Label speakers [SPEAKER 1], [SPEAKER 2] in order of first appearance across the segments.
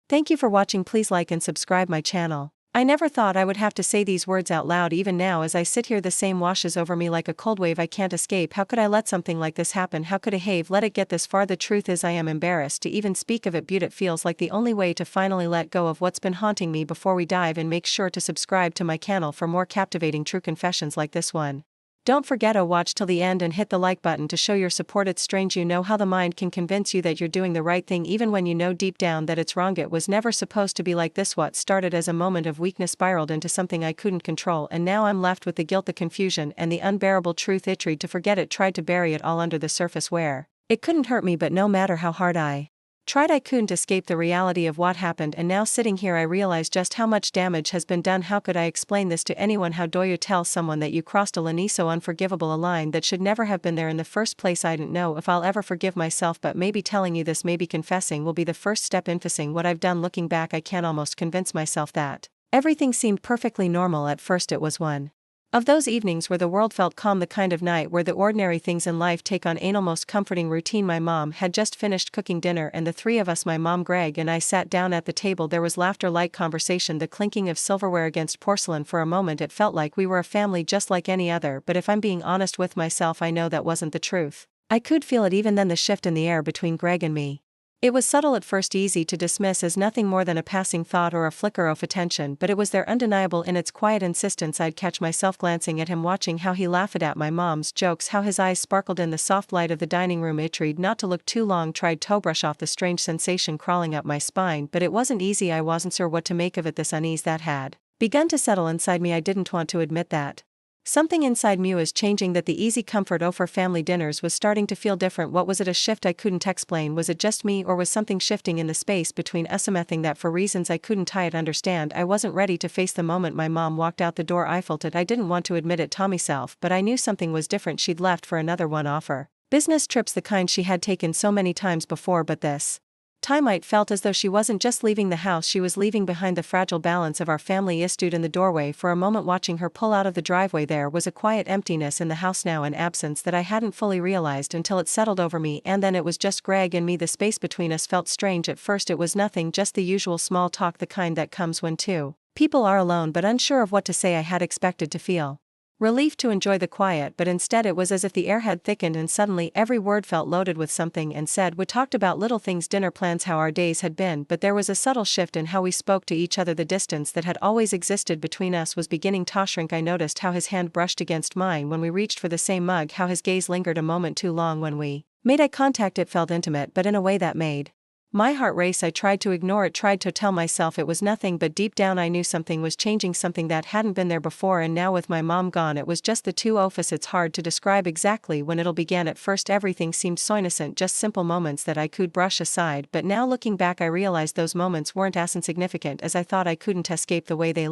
[SPEAKER 1] Thank you for watching. Please like and subscribe my channel. I never thought I would have to say these words out loud. Even now as I sit here the same washes over me like a cold wave. I can't escape. How could I let something like this happen? How could I have let it get this far? The truth is I am embarrassed to even speak of it. But it feels like the only way to finally let go of what's been haunting me. Before we dive in, make sure to subscribe to my channel for more captivating true confessions like this one. Don't forget to watch till the end and hit the like button to show your support. It's strange, you know how the mind can convince you that you're doing the right thing even when you know deep down that it's wrong. It was never supposed to be like this. What started as a moment of weakness spiraled into something I couldn't control, and now I'm left with the guilt, the confusion, and the unbearable truth. It tried to forget it, tried to bury it all under the surface where it couldn't hurt me, but no matter how hard I tried, I couldn't escape the reality of what happened. And now sitting here I realize just how much damage has been done. How could I explain this to anyone? How do you tell someone that you crossed a line so unforgivable, a line that should never have been there in the first place? I don't know if I'll ever forgive myself, but maybe telling you this, maybe confessing, will be the first step in facing what I've done. Looking back, I can almost convince myself that everything seemed perfectly normal at first. It was one of those evenings where the world felt calm, the kind of night where the ordinary things in life take on an almost comforting routine. My mom had just finished cooking dinner, and the three of us, my mom, Greg, and I, sat down at the table. There was laughter, light conversation, the clinking of silverware against porcelain. For a moment it felt like we were a family just like any other, but if I'm being honest with myself, I know that wasn't the truth. I could feel it even then, the shift in the air between Greg and me. It was subtle at first, easy to dismiss as nothing more than a passing thought or a flicker of attention, but it was there, undeniable in its quiet insistence. I'd catch myself glancing at him, watching how he laughed at my mom's jokes, how his eyes sparkled in the soft light of the dining room. I tried not to look too long, tried to brush off the strange sensation crawling up my spine, but it wasn't easy. I wasn't sure what to make of it, this unease that had begun to settle inside me. I didn't want to admit that something inside me was changing, that the easy comfort for family dinners was starting to feel different. What was it? A shift I couldn't explain. Was it just me, or was something shifting in the space between us? Something that for reasons I couldn't understand. I wasn't ready to face the moment my mom walked out the door. I felt it. I didn't want to admit it to myself, but I knew something was different. She'd left for another one off her business trips, the kind she had taken so many times before, but this time it felt as though she wasn't just leaving the house, she was leaving behind the fragile balance of our family. I stood in the doorway for a moment watching her pull out of the driveway. There was a quiet emptiness in the house now, an absence that I hadn't fully realized until it settled over me, and then it was just Greg and me. The space between us felt strange. At first it was nothing, just the usual small talk, the kind that comes when two people are alone but unsure of what to say. I had expected to feel relief, to enjoy the quiet, but instead it was as if the air had thickened and suddenly every word felt loaded with something and said. We talked about little things, dinner plans, how our days had been, but there was a subtle shift in how we spoke to each other. The distance that had always existed between us was beginning to shrink. I noticed how his hand brushed against mine when we reached for the same mug, how his gaze lingered a moment too long when we made eye contact. It felt intimate, but in a way that made my heart race. I tried to ignore it, tried to tell myself it was nothing, but deep down I knew something was changing, something that hadn't been there before. And now with my mom gone, it was just the two of us. It's hard to describe exactly when it all began. At first everything seemed so innocent, just simple moments that I could brush aside, but now looking back I realized those moments weren't as insignificant as I thought. I couldn't escape the way they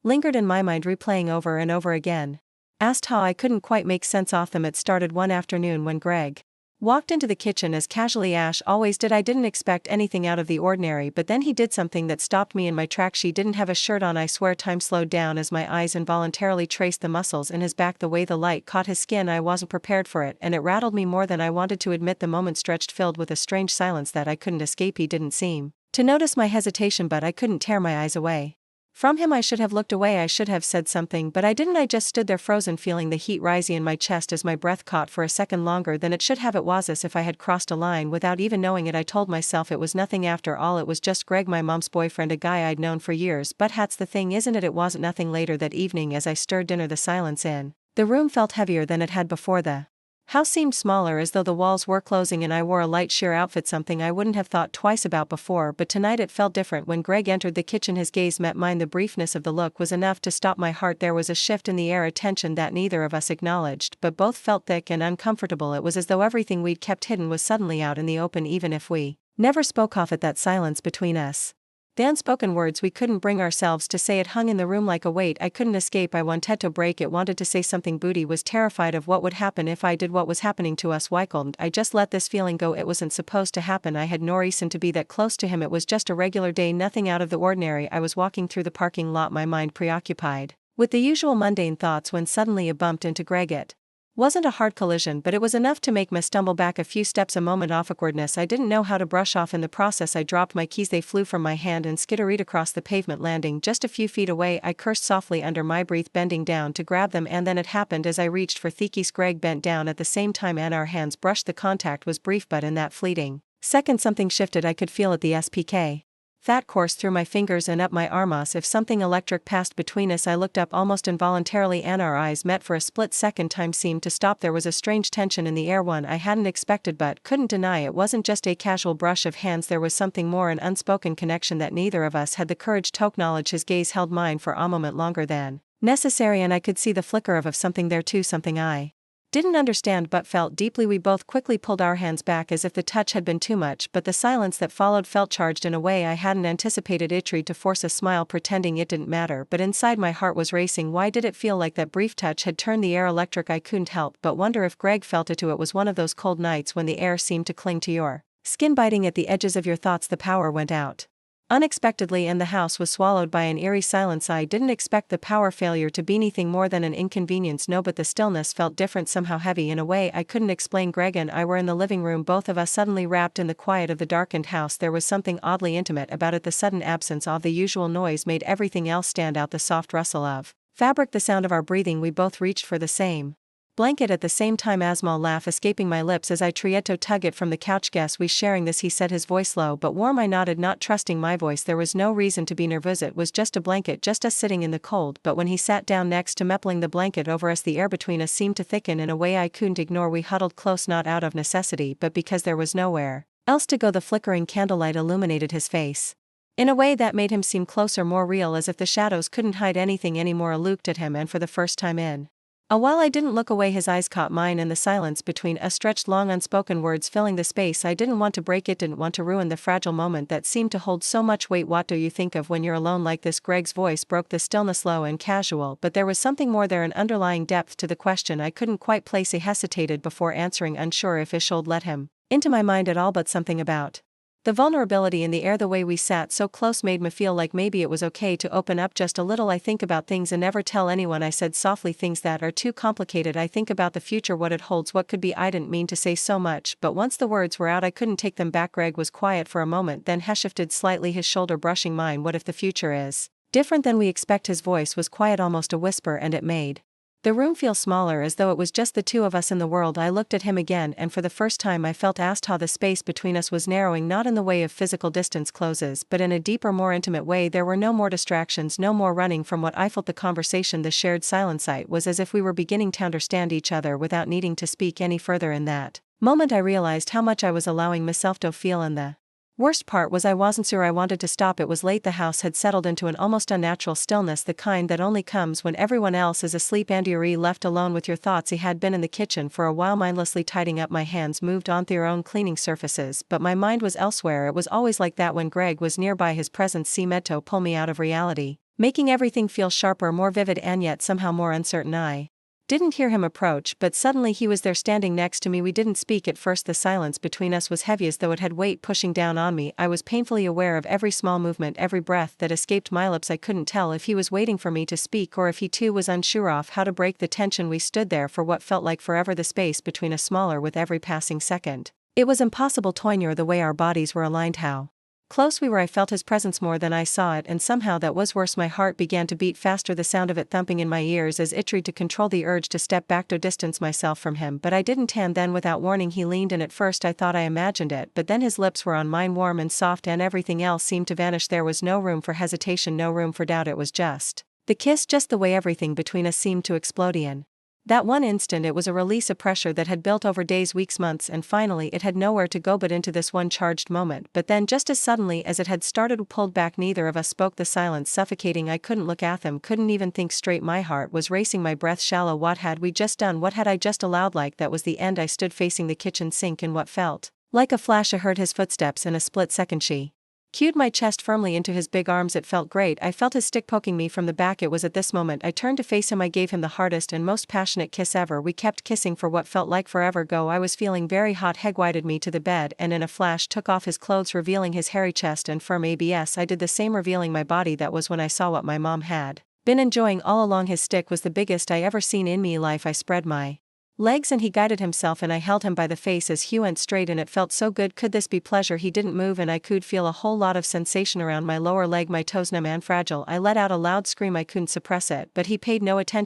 [SPEAKER 1] lingered in my mind, replaying over and over again. Asked how, I couldn't quite make sense of them. It started one afternoon when Greg walked into the kitchen as casually as always did. I didn't expect anything out of the ordinary, but then he did something that stopped me in my tracks. She didn't have a shirt on. I swear time slowed down as my eyes involuntarily traced the muscles in his back, the way the light caught his skin. I wasn't prepared for it, and it rattled me more than I wanted to admit. The moment stretched, filled with a strange silence that I couldn't escape. He didn't seem to notice my hesitation, but I couldn't tear my eyes away from him. I should have looked away, I should have said something, but I didn't. I just stood there frozen, feeling the heat rising in my chest as my breath caught for a second longer than it should have. It was as if I had crossed a line without even knowing it. I told myself it was nothing after all. It was just Greg, my mom's boyfriend, a guy I'd known for years. But that's the thing, isn't it? It wasn't nothing. Later that evening as I stirred dinner, the silence in the room felt heavier than it had before. The house seemed smaller, as though the walls were closing, and I wore a light sheer outfit, something I wouldn't have thought twice about before. But tonight it felt different. When Greg entered the kitchen, his gaze met mine. The briefness of the look was enough to stop my heart. There was a shift in the air, a tension that neither of us acknowledged, but both felt thick and uncomfortable. It was as though everything we'd kept hidden was suddenly out in the open, even if we never spoke of it. That silence between us, the unspoken words we couldn't bring ourselves to say, it hung in the room like a weight I couldn't escape. I wanted to break it, wanted to say something. Booty was terrified of what would happen if I did what was happening to us. Why couldn't I just let this feeling go? It wasn't supposed to happen. I had no reason to be that close to him. It was just a regular day, nothing out of the ordinary. I was walking through the parking lot, my mind preoccupied with the usual mundane thoughts, when suddenly I bumped into Greg. It Wasn't a hard collision, but it was enough to make me stumble back a few steps, a moment of awkwardness I didn't know how to brush off. In the process I dropped my keys, they flew from my hand and skittered across the pavement, landing just a few feet away. I cursed softly under my breath, bending down to grab them, and then it happened. As I reached for the keys, Greg bent down at the same time and our hands brushed. The contact was brief, but in that fleeting second something shifted. I could feel it, the SPK. That coursed through my fingers and up my arm as if something electric passed between us. I looked up almost involuntarily and our eyes met for a split second. Time seemed to stop. There was a strange tension in the air, one I hadn't expected but couldn't deny. It wasn't just a casual brush of hands, there was something more, an unspoken connection that neither of us had the courage to acknowledge. His gaze held mine for a moment longer than necessary, and I could see the flicker of something there too, something I didn't understand but felt deeply. We both quickly pulled our hands back as if the touch had been too much, but the silence that followed felt charged in a way I hadn't anticipated. It tried to force a smile, pretending it didn't matter, but inside my heart was racing. Why did it feel like that brief touch had turned the air electric? I couldn't help but wonder if Greg felt it too. It was one of those cold nights when the air seemed to cling to your skin, biting at the edges of your thoughts. The power went out unexpectedly and the house was swallowed by an eerie silence. I didn't expect the power failure to be anything more than an inconvenience, no, but the stillness felt different, somehow heavy in a way I couldn't explain. Greg and I were in the living room, both of us suddenly wrapped in the quiet of the darkened house. There was something oddly intimate about it. The sudden absence of the usual noise made everything else stand out, the soft rustle of fabric, the sound of our breathing. We both reached for the same blanket at the same time, a small laugh escaping my lips as I tried to tug it from the couch. Guess we sharing this, he said, his voice low but warm. I nodded, not trusting my voice. There was no reason to be nervous, it was just a blanket, just us sitting in the cold. But when he sat down next to me, pulling the blanket over us, the air between us seemed to thicken in a way I couldn't ignore. We huddled close, not out of necessity but because there was nowhere else to go. The flickering candlelight illuminated his face in a way that made him seem closer, more real, as if the shadows couldn't hide anything anymore. I looked at him, and for the first time in a while I didn't look away. His eyes caught mine, and the silence between us stretched long, unspoken words filling the space. I didn't want to break it, didn't want to ruin the fragile moment that seemed to hold so much weight. What do you think of when you're alone like this? Greg's voice broke the stillness, low and casual, but there was something more there, an underlying depth to the question I couldn't quite place. He hesitated before answering, unsure if I should let him into my mind at all, but something about the vulnerability in the air, the way we sat so close, made me feel like maybe it was okay to open up just a little. I think about things and never tell anyone, I said softly, things that are too complicated. I think about the future, what it holds, what could be. I didn't mean to say so much, but once the words were out I couldn't take them back. Greg was quiet for a moment, then he shifted slightly, his shoulder brushing mine. What if the future is different than we expect? His voice was quiet, almost a whisper, and it made the room feel smaller, as though it was just the two of us in the world. I looked at him again, and for the first time I felt asked how the space between us was narrowing, not in the way of physical distance closes, but in a deeper, more intimate way. There were no more distractions, no more running from what I felt. The conversation, the shared silence, it was as if we were beginning to understand each other without needing to speak any further. In that moment I realized how much I was allowing myself to feel, and the worst part was I wasn't sure I wanted to stop. It was late, the house had settled into an almost unnatural stillness, the kind that only comes when everyone else is asleep and you're left alone with your thoughts. He had been in the kitchen for a while, mindlessly tidying up. My hands moved on their own cleaning surfaces, but my mind was elsewhere. It was always like that when Greg was nearby. His presence seemed to pull me out of reality, making everything feel sharper, more vivid, and yet somehow more uncertain. I didn't hear him approach, but suddenly he was there, standing next to me. We didn't speak at first. The silence between us was heavy, as though it had weight pushing down on me. I was painfully aware of every small movement, every breath that escaped my lips. I couldn't tell if he was waiting for me to speak or if he too was unsure of how to break the tension. We stood there for what felt like forever, the space between us smaller with every passing second. It was impossible to ignore the way our bodies were aligned, how close we were. I felt his presence more than I saw it, and somehow that was worse. My heart began to beat faster, the sound of it thumping in my ears as it tried to control the urge to step back, to distance myself from him, but I didn't. And then without warning he leaned in. At first I thought I imagined it, but then his lips were on mine, warm and soft, and everything else seemed to vanish. There was no room for hesitation, no room for doubt. It was just the kiss, just the way everything between us seemed to explode in that one instant. It was a release of pressure that had built over days, weeks, months, and finally it had nowhere to go but into this one charged moment. But then, just as suddenly as it had started, pulled back. Neither of us spoke, the silence suffocating. I couldn't look at them, couldn't even think straight. My heart was racing, my breath shallow. What had we just done? What had I just allowed? Like that was the end. I stood facing the kitchen sink. In what felt like a flash I heard his footsteps. In a split second she cued my chest firmly into his big arms. It felt great. I felt his stick poking me from the back. It was at this moment I turned to face him. I gave him the hardest and most passionate kiss ever. We kept kissing for what felt like forever. I was feeling very hot. He guided me to the bed and in a flash took off his clothes, revealing his hairy chest and firm abs. I did the same, revealing my body. That was when I saw what my mom had been enjoying all along. His stick was the biggest I ever seen in me life. I spread my legs and he guided himself and I held him by the face as he went straight and it felt so good. Could this be pleasure? He didn't move and I could feel a whole lot of sensation around my lower leg, my toes numb and fragile. I let out a loud scream, I couldn't suppress it, but he paid no attention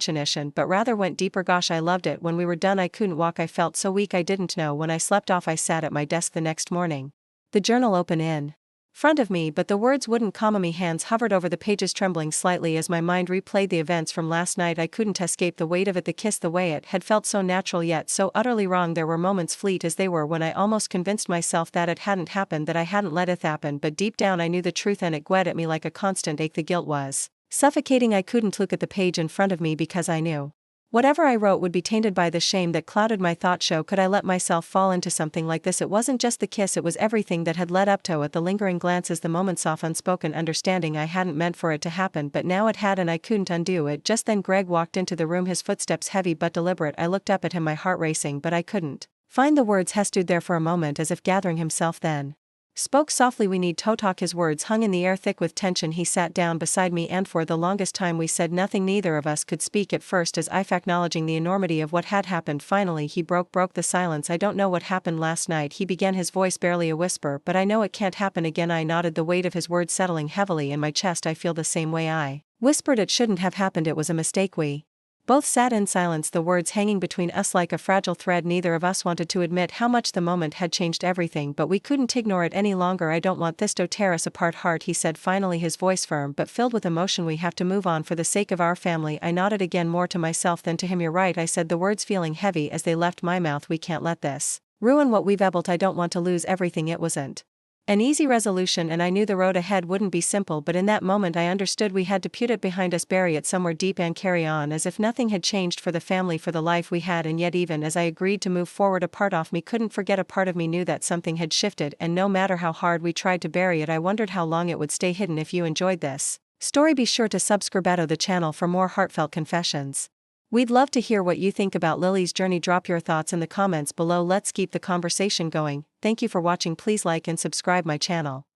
[SPEAKER 1] but rather went deeper. Gosh, I loved it. When we were done I couldn't walk, I felt so weak. I didn't know when I slept off. I sat at my desk the next morning. The journal open in front of me, but the words wouldn't come. My hands hovered over the pages, trembling slightly as my mind replayed the events from last night. I couldn't escape the weight of it, the kiss, the way it had felt so natural yet so utterly wrong. There were moments, fleet as they were, when I almost convinced myself that it hadn't happened, that I hadn't let it happen, but deep down I knew the truth and it gwed at me like a constant ache. The guilt was suffocating. I couldn't look at the page in front of me because I knew whatever I wrote would be tainted by the shame that clouded my thought show. Could I let myself fall into something like this? It wasn't just the kiss, it was everything that had led up to it, the lingering glances, the moments of unspoken understanding. I hadn't meant for it to happen, but now it had and I couldn't undo it. Just then Greg walked into the room, his footsteps heavy but deliberate. I looked up at him, my heart racing, but I couldn't find the words. He stood there for a moment as if gathering himself, then spoke softly, "We need to talk." His words hung in the air, thick with tension. He sat down beside me and for the longest time we said nothing. Neither of us could speak at first, as if acknowledging the enormity of what had happened. Finally he broke the silence. "I don't know what happened last night," he began, his voice barely a whisper, "but I know it can't happen again." I nodded, the weight of his words settling heavily in my chest. "I feel the same way," I whispered. "It shouldn't have happened. It was a mistake." We both sat in silence, the words hanging between us like a fragile thread. Neither of us wanted to admit how much the moment had changed everything, but we couldn't ignore it any longer. "I don't want this to tear us apart, Hart," he said finally, his voice firm but filled with emotion. "We have to move on for the sake of our family." I nodded again, more to myself than to him. "You're right," I said, the words feeling heavy as they left my mouth. "We can't let this ruin what we've built. I don't want to lose everything." It wasn't an easy resolution and I knew the road ahead wouldn't be simple, but in that moment I understood we had to put it behind us, bury it somewhere deep and carry on as if nothing had changed, for the family, for the life we had. And yet even as I agreed to move forward, a part of me couldn't forget. A part of me knew that something had shifted, and no matter how hard we tried to bury it, I wondered how long it would stay hidden. If you enjoyed this story, be sure to subscribe to the channel for more heartfelt confessions. We'd love to hear what you think about Lily's journey. Drop your thoughts in the comments below. Let's keep the conversation going. Thank you for watching. Please like and subscribe my channel.